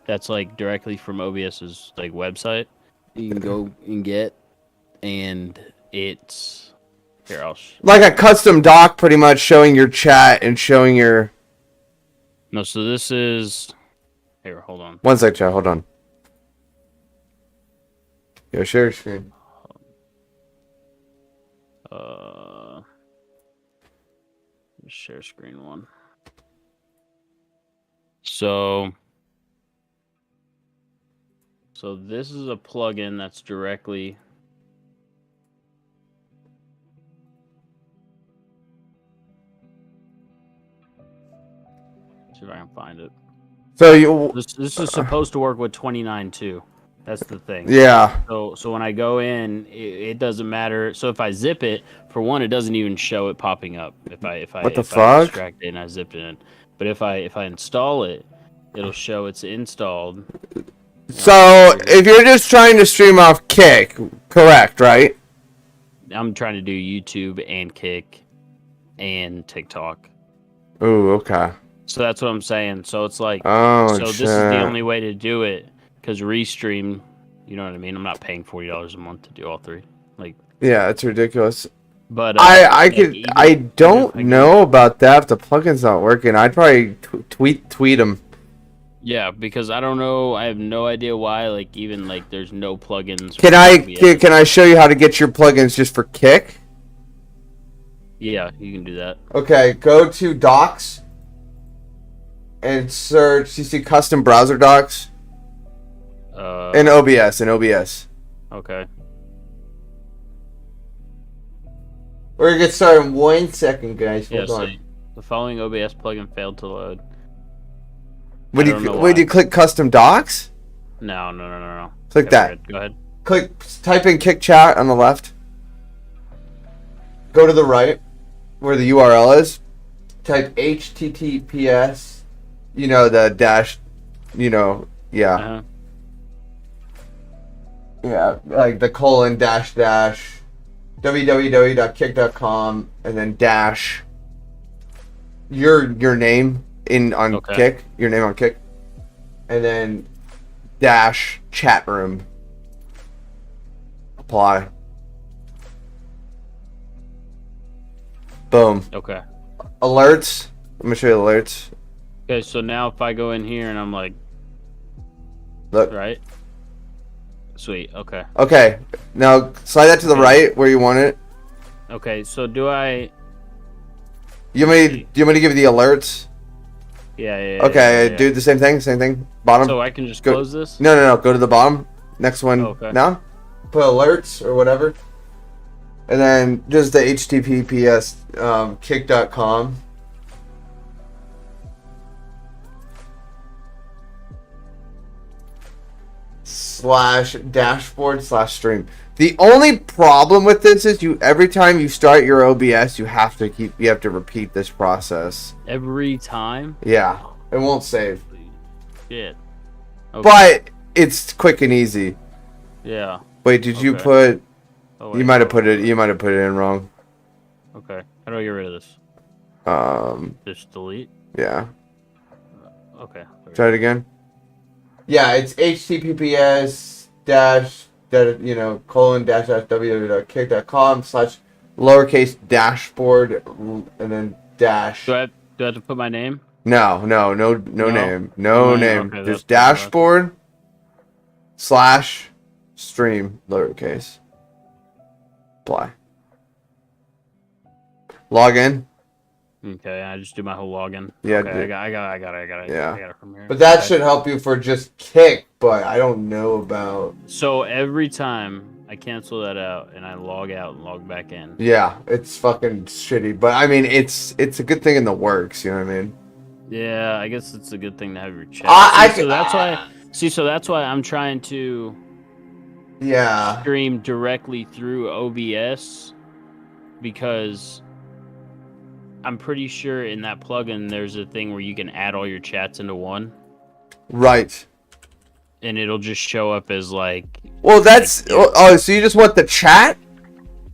that's like directly from OBS's like website. You can go and get, and it's here. Like a custom doc, pretty much showing your chat and showing your. No, so this is. Here, hold on. One sec, chat. Hold on. Yo, share your screen. Share screen one. So this is a plugin that's directly. See if I can find it. So this is supposed to work with 29 too. That's the thing. Yeah. So when I go in, it doesn't matter. So if I zip it, for one, it doesn't even show it popping up. If I extract it and I zipped it in. But if I install it, it'll show it's installed. So if you're just trying to stream off Kick, correct, right? I'm trying to do YouTube and Kick and TikTok. Ooh, okay. So that's what I'm saying. So it's like, this is the only way to do it. Because Restream, you know what I mean? I'm not paying $40 a month to do all three. Like, yeah, it's ridiculous. But I don't know about that. If the plugin's not working, I'd probably tweet them. Yeah, because I don't know. I have no idea why. Like, even like, there's no plugins. Can I show you how to get your plugins just for Kick? Yeah, you can do that. Okay, go to Docs and search. You see custom browser docs. In OBS. Okay. We're gonna get started in 1 second, guys. Hold on. So the following OBS plugin failed to load. Would you click custom docs? No. Click that. Go ahead. Type in Kick Chat on the left. Go to the right, where the URL is. Type HTTPS. You know, the dash. You know, yeah. Uh-huh. Yeah, like the colon dash www.kick.com and then dash your name on Kick, your name on Kick, and then dash chat room. Apply. Boom. Okay. Alerts. Let me show you the alerts. Okay, so now if I go in here and I'm like, look. Right. Sweet. Okay. Okay. Now slide that to the right where you want it. Okay. So do I? Do you want me to give you the alerts? Yeah. Okay. Do the same thing. Bottom. So I can just close this? No. Go to the bottom. Next one. Okay. Now. Put alerts or whatever. And then just the HTTPS kick.com. /dashboard/stream. The only problem with this is every time you start your OBS, you have to repeat this process. Every time? Yeah. It won't save. Shit. Okay. But it's quick and easy. Yeah. Wait, did you put wait, you might have put it in wrong. Okay. How do I get rid of this? Just delete? Yeah. Okay. Try it again. Yeah, it's HTTPS :/www.kick.com/lowercase dashboard and then dash. Do I have to put my name? No name. No name. Okay, Just dashboard /stream lowercase. Apply. Log in. Okay, I just do my whole login. Yeah, okay, I got it. Yeah. I got it from here. But that should help you for just Kick, but I don't know about. So every time I cancel that out and I log out and log back in. Yeah, it's fucking shitty, but I mean, it's a good thing in the works. You know what I mean? Yeah, I guess it's a good thing to have your chat. So that's why I'm trying to. Yeah. Stream directly through OBS because I'm pretty sure in that plugin there's a thing where you can add all your chats into one. Right. And it'll just show up as like. Well, that's so you just want the chat?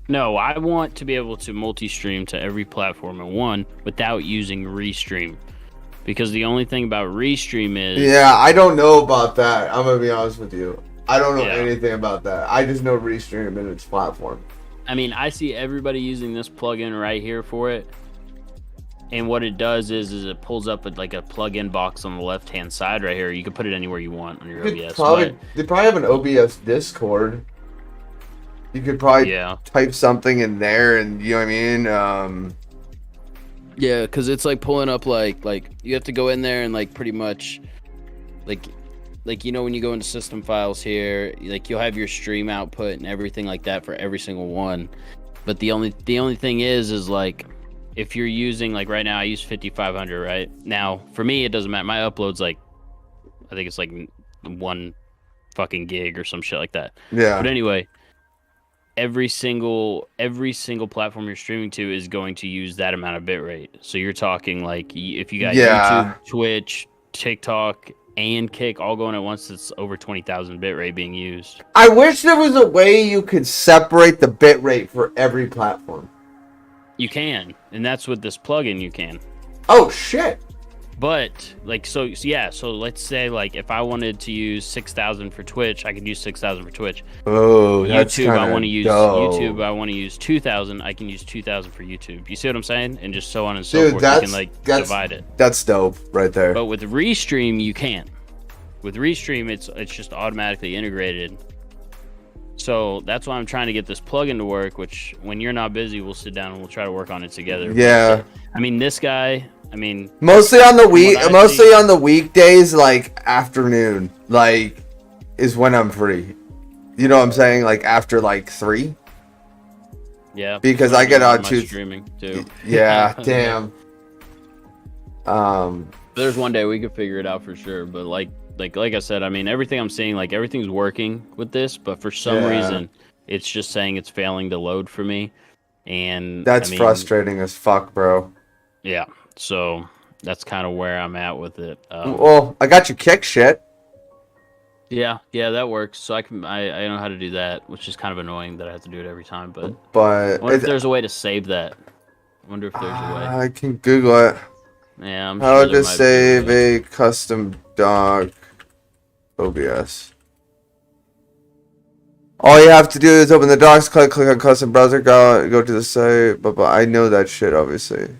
No, I want to be able to multi-stream to every platform in one without using Restream. Because the only thing about Restream is. Yeah, I don't know about that. I'm gonna be honest with you. I don't know anything about that. I just know Restream and its platform. I mean, I see everybody using this plugin right here for it. And what it does is it pulls up like a plugin box on the left-hand side right here. You can put it anywhere you want on your OBS. They probably have an OBS Discord. You could probably type something in there, and you know what I mean. Yeah, because it's like pulling up like you have to go in there and like pretty much like you know when you go into system files here, like you'll have your stream output and everything like that for every single one. But the only thing is like if you're using like right now I use 5500 right now. For me it doesn't matter. My upload's like I think it's like 1 fucking gig or some shit like that. Yeah. But anyway, every single platform you're streaming to is going to use that amount of bitrate. So you're talking like if you got YouTube, Twitch, TikTok, and Kick all going at once, it's over 20,000 bitrate being used. I wish there was a way you could separate the bitrate for every platform. You can, and that's with this plugin you can. Oh shit! But like so let's say like if I wanted to use 6,000 for Twitch, I could use 6,000 for Twitch. Oh, that's YouTube, I want to use dope. YouTube. I want to use 2,000. I can use 2,000 for YouTube. You see what I'm saying? And just so on and so forth. You can like divide it. That's dope right there. But with Restream, you can't. With Restream, it's just automatically integrated. So that's why I'm trying to get this plugin to work. Which when you're not busy, we'll sit down and we'll try to work on it together. Yeah. I mean, this guy. Mostly on the weekdays, like afternoon, like is when I'm free. You know what I'm saying? Like after like 3. Yeah. Because I get on streaming too. Yeah. Damn. There's one day we could figure it out for sure, but like I said, I mean everything I'm seeing, like everything's working with this, but for some reason it's just saying it's failing to load for me, and that's frustrating as fuck, bro. Yeah. So that's kind of where I'm at with it. Well, I got your Kick shit. Yeah, that works. So I know how to do that, which is kind of annoying that I have to do it every time. But I wonder if there's a way to save that. I wonder if there's a way. I can Google it. Yeah, I'm how sure to save a custom dog OBS. All you have to do is open the docs, click on custom browser, go to the site. But I know that shit, obviously.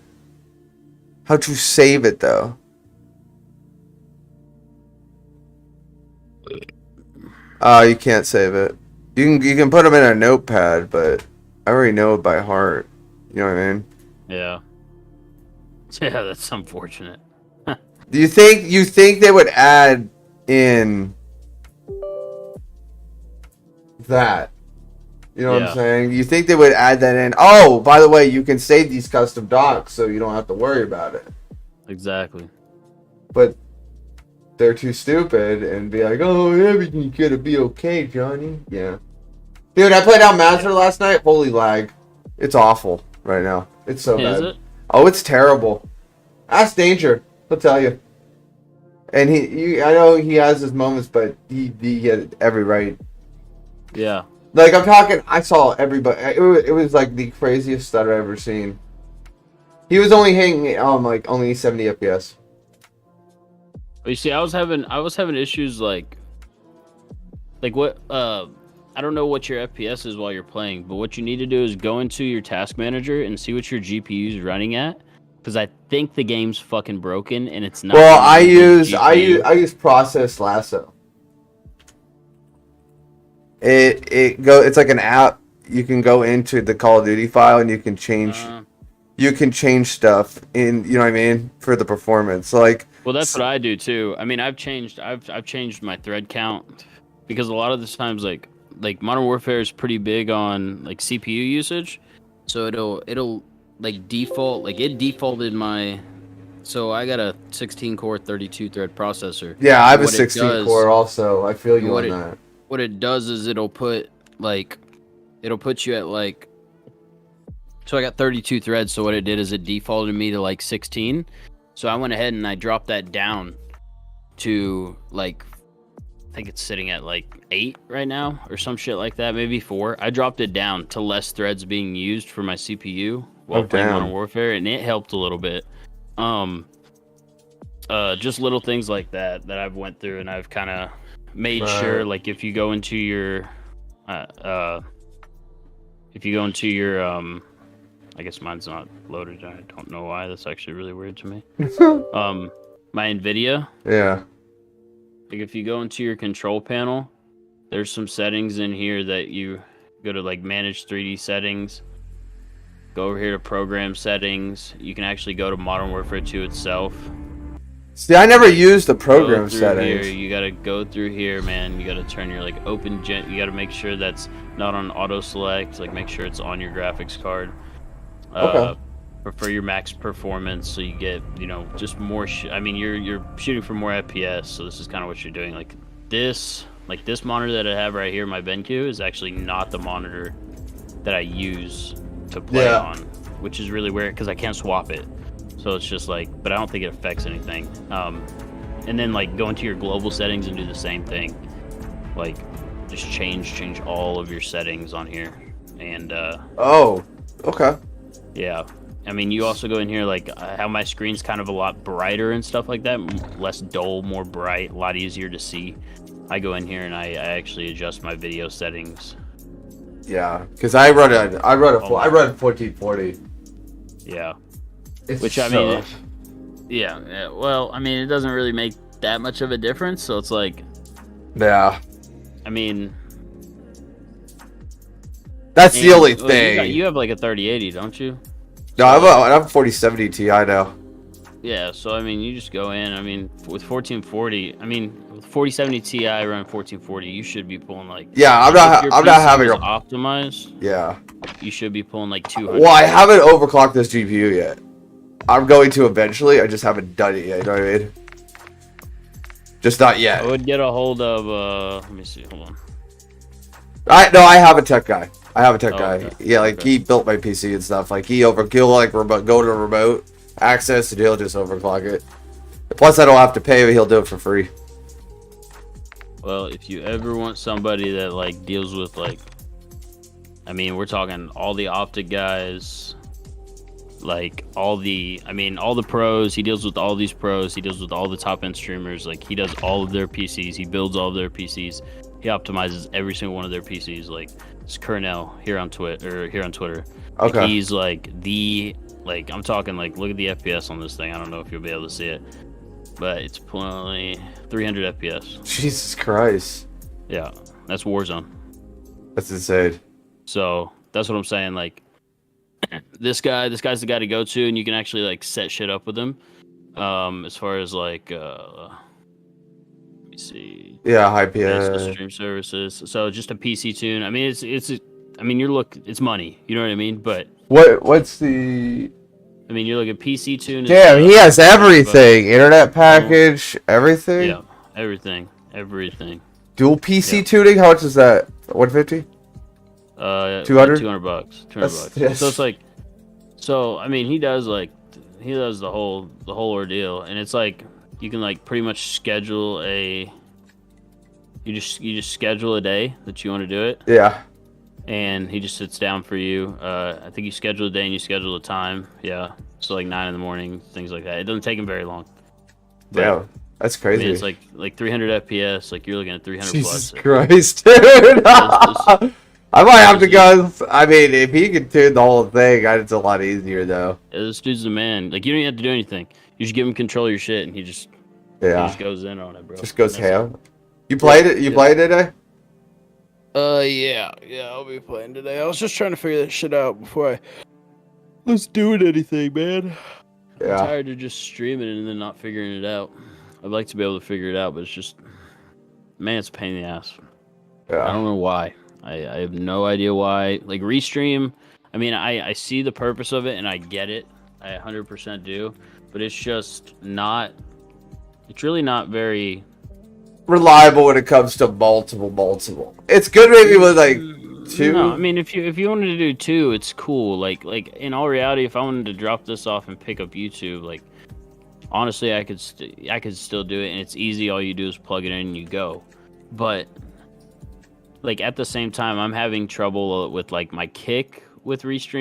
How to save it though? You can't save it. You can put them in a notepad, but I already know it by heart. You know what I mean? Yeah. Yeah, that's unfortunate. Do you think they would add in that You know what I'm saying? You think they would add that in? Oh, by the way, you can save these custom docks, so you don't have to worry about it. Exactly. But they're too stupid and be like, oh, everything's gonna be okay, Johnny. Yeah. Dude, I played out Master last night. Holy lag. It's awful right now. It's so bad. Is it? Oh, it's terrible. Ask Danger. He'll tell you. And I know he has his moments, but he had every right. Yeah. Like, I'm talking, I saw everybody. It was like the craziest stutter I've ever seen. He was only hitting like only 70 FPS. But you see, I was having issues like what I don't know what your FPS is while you're playing, but what you need to do is go into your task manager and see what your GPU is running at, because I think the game's fucking broken and it's not. Well, I use Process Lasso. It's like an app. You can go into the Call of Duty file and you can change stuff in, you know what I mean, for the performance. Like, well, that's what I do too. I mean, I've changed my thread count because a lot of the times like Modern Warfare is pretty big on like CPU usage, so it'll like default, like it defaulted my. So I got a 16 core 32 thread processor. Yeah, I have a 16 core also. I feel you on that. What it does is it'll put you at like. So I got 32 threads. So what it did is it defaulted me to like 16. So I went ahead and I dropped that down to like, I think it's sitting at like 8 right now or some shit like that, maybe 4. I dropped it down to less threads being used for my CPU while playing Modern Warfare, and it helped a little bit. Just little things like that I've went through, and I've kind of made sure, like if you go into your I guess mine's not loaded. I don't know why. That's actually really weird to me. My NVIDIA. Yeah. Like if you go into your control panel, there's some settings in here that you go to like manage 3D settings. Go over here to program settings. You can actually go to Modern Warfare 2 itself. See, I never used the program settings. Here. You gotta go through here, man. You gotta turn your like open gen. You gotta make sure that's not on auto select. Like make sure it's on your graphics card. Okay. For your max performance, so you get, you know, just more. I mean, you're shooting for more FPS, so this is kind of what you're doing. Like this monitor that I have right here, my BenQ, is actually not the monitor that I use to play on, which is really weird because I can't swap it. So it's just like, but I don't think it affects anything. And then like go into your global settings and do the same thing. Like just change all of your settings on here. And oh, okay. Yeah. I mean, you also go in here, like, how my screen's kind of a lot brighter and stuff like that. Less dull, more bright, a lot easier to see. I go in here and I actually adjust my video settings. Yeah, because I run 1440. Yeah. Which, I mean, yeah, well, I mean, it doesn't really make that much of a difference, so it's like... Yeah. I mean... That's the only thing. You have like a 3080, don't you? No, I have a 4070 Ti now. Yeah, so I mean, you just go in. I mean, with 1440, I mean, with 4070 Ti running 1440, you should be pulling like. Yeah, I'm not having it optimized. Yeah. You should be pulling like 200. Well, I haven't overclocked this GPU yet. I'm going to eventually. I just haven't done it yet. You know what I mean? Just not yet. I would get a hold of. Let me see. Hold on. I have a tech guy. I have a tech guy. Okay. Yeah, like he built my PC and stuff. Like he'll like go to remote access and he'll just overclock it. Plus, I don't have to pay him. He'll do it for free. Well, if you ever want somebody that like deals with like, I mean, we're talking all the optic guys, like all the pros. He deals with all these pros. He deals with all the top end streamers. Like he does all of their PCs. He builds all of their PCs. He optimizes every single one of their PCs. Like it's Kernel here on Twitter. Okay. Like, he's like I'm talking like, look at the FPS on this thing. I don't know if you'll be able to see it, but it's plenty 300 FPS. Jesus Christ. Yeah, that's Warzone. That's insane. So that's what I'm saying. Like this guy's the guy to go to, and you can actually like set shit up with him. As far as like let me see. Yeah, high PS stream services. So just a PC tune. I mean, I mean, it's money. You know what I mean? But what's the? I mean, you're looking PC tune. Damn, he has everything. Internet package, everything. Yeah, everything. Dual PC tuning. How much is that? 150. 200. $200. $200. Yes. So it's like, I mean, he does the whole ordeal, and it's like you can like pretty much schedule you just schedule a day that you want to do it. Yeah. And he just sits down for you. I think you schedule a day and you schedule a time. Yeah. So like 9 in the morning, things like that. It doesn't take him very long. But, Damn, that's crazy. I mean, it's like 300 FPS. Like you're looking at 300 Jesus plus. Christ, dude. I might have to go. I mean, if he could tune the whole thing, it's a lot easier though. Yeah, this dude's the man. Like you don't even have to do anything. You just give him control of your shit, and he just goes in on it, bro. Just goes ham. You played it? You played it today? Yeah, I'll be playing today. I was just trying to figure that shit out before I was doing anything, man. Yeah. I'm tired of just streaming and then not figuring it out. I'd like to be able to figure it out, but it's just, man, it's a pain in the ass. Yeah. I don't know why. I have no idea why. Like, restream, I mean, I see the purpose of it, and I get it. I 100% do. But it's just not, it's really not very reliable when it comes to multiple. It's good maybe with like 2. No, I mean if you wanted to do 2, it's cool. Like in all reality, if I wanted to drop this off and pick up YouTube, like honestly, I could still do it, and it's easy. All you do is plug it in and you go. But like at the same time, I'm having trouble with like my kick with restream.